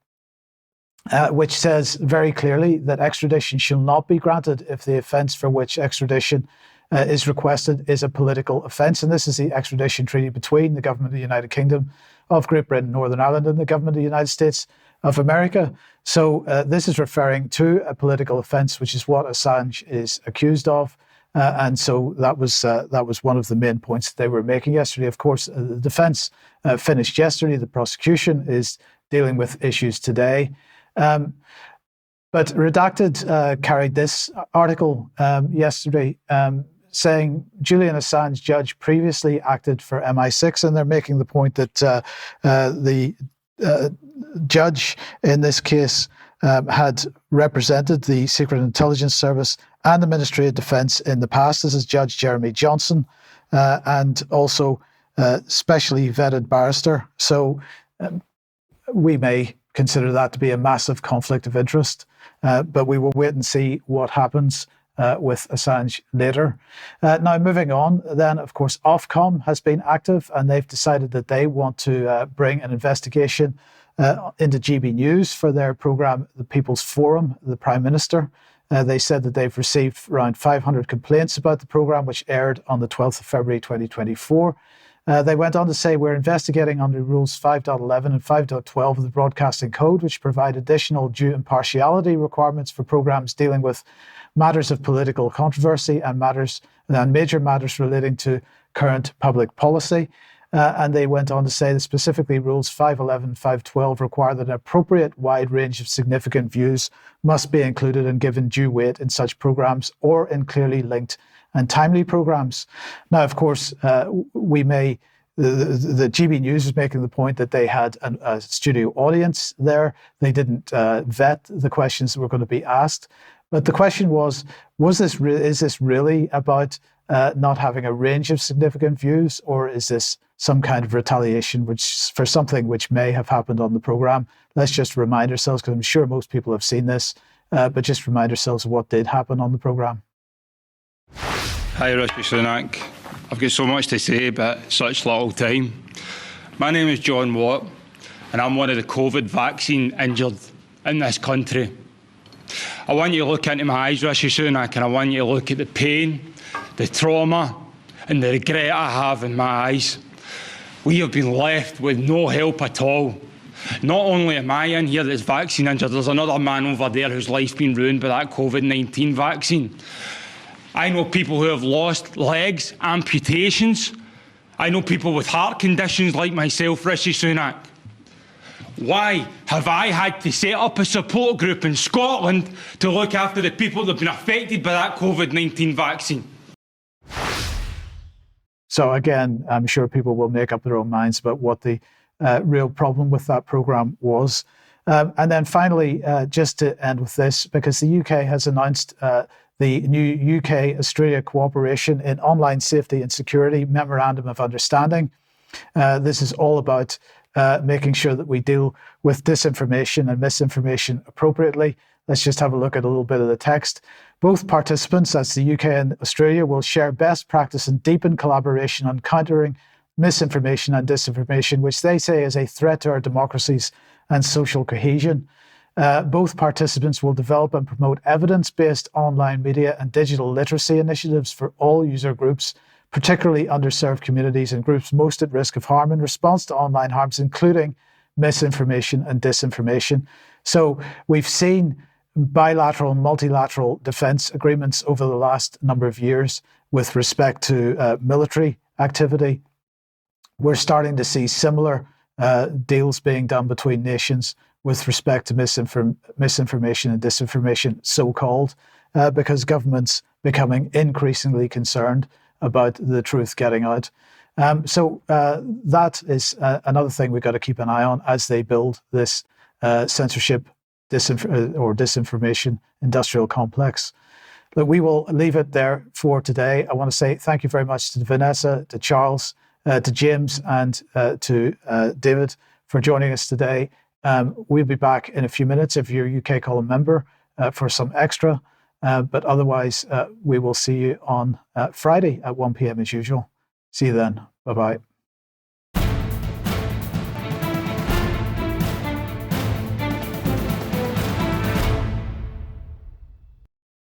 which says very clearly that extradition shall not be granted if the offence for which extradition is requested is a political offence. And this is the extradition treaty between the government of the United Kingdom of Great Britain, Northern Ireland, and the government of the United States of America. So this is referring to a political offence, which is what Assange is accused of. And so that was one of the main points that they were making yesterday. Of course, the defence finished yesterday. The prosecution is dealing with issues today. But Redacted carried this article yesterday saying Julian Assange judge previously acted for MI6, and they're making the point that the judge in this case had represented the Secret Intelligence Service and the Ministry of Defence in the past. This is Judge Jeremy Johnson, and also specially vetted barrister. So we may consider that to be a massive conflict of interest, but we will wait and see what happens with Assange later. Now, moving on, then, of course, Ofcom has been active, and they've decided that they want to bring an investigation into GB News for their programme, The People's Forum, the Prime Minister. They said that they've received around 500 complaints about the programme, which aired on the 12th of February 2024. They went on to say, we're investigating under Rules 5.11 and 5.12 of the Broadcasting Code, which provide additional due impartiality requirements for programmes dealing with matters of political controversy and major matters relating to current public policy. And they went on to say that specifically Rules 5.11 and 5.12 require that an appropriate wide range of significant views must be included and given due weight in such programmes or in clearly linked and timely programmes. Now, of course, the GB News is making the point that they had a studio audience there. They didn't vet the questions that were going to be asked. But the question is this really about not having a range of significant views, or is this some kind of retaliation for something which may have happened on the programme? Let's just remind ourselves, because I'm sure most people have seen this, but just remind ourselves of what did happen on the programme. Hi, Rishi Sunak. I've got so much to say, but such little time. My name is John Watt, and I'm one of the COVID vaccine injured in this country. I want you to look into my eyes, Rishi Sunak, and I want you to look at the pain, the trauma, and the regret I have in my eyes. We have been left with no help at all. Not only am I in here that's vaccine injured, there's another man over there whose life's been ruined by that COVID-19 vaccine. I know people who have lost legs, amputations. I know people with heart conditions like myself, Rishi Sunak. Why have I had to set up a support group in Scotland to look after the people that have been affected by that COVID-19 vaccine? So again, I'm sure people will make up their own minds about what the real problem with that programme was. And then finally, just to end with this, because the UK has announced the new UK-Australia Cooperation in Online Safety and Security Memorandum of Understanding. This is all about making sure that we deal with disinformation and misinformation appropriately. Let's just have a look at a little bit of the text. Both participants, that's the UK and Australia, will share best practice and deepen collaboration on countering misinformation and disinformation, which they say is a threat to our democracies and social cohesion. Both participants will develop and promote evidence-based online media and digital literacy initiatives for all user groups, particularly underserved communities and groups most at risk of harm in response to online harms, including misinformation and disinformation. So we've seen bilateral and multilateral defence agreements over the last number of years with respect to military activity. We're starting to see similar deals being done between nations with respect to misinformation and disinformation, so-called, because governments becoming increasingly concerned about the truth getting out. So that is another thing we've got to keep an eye on as they build this censorship or disinformation industrial complex. Look, we will leave it there for today. I want to say thank you very much to Vanessa, to Charles, to James, and to David for joining us today. We'll be back in a few minutes if you're a UK Column member for some extra. But otherwise, we will see you on Friday at 1 p.m. as usual. See you then. Bye-bye.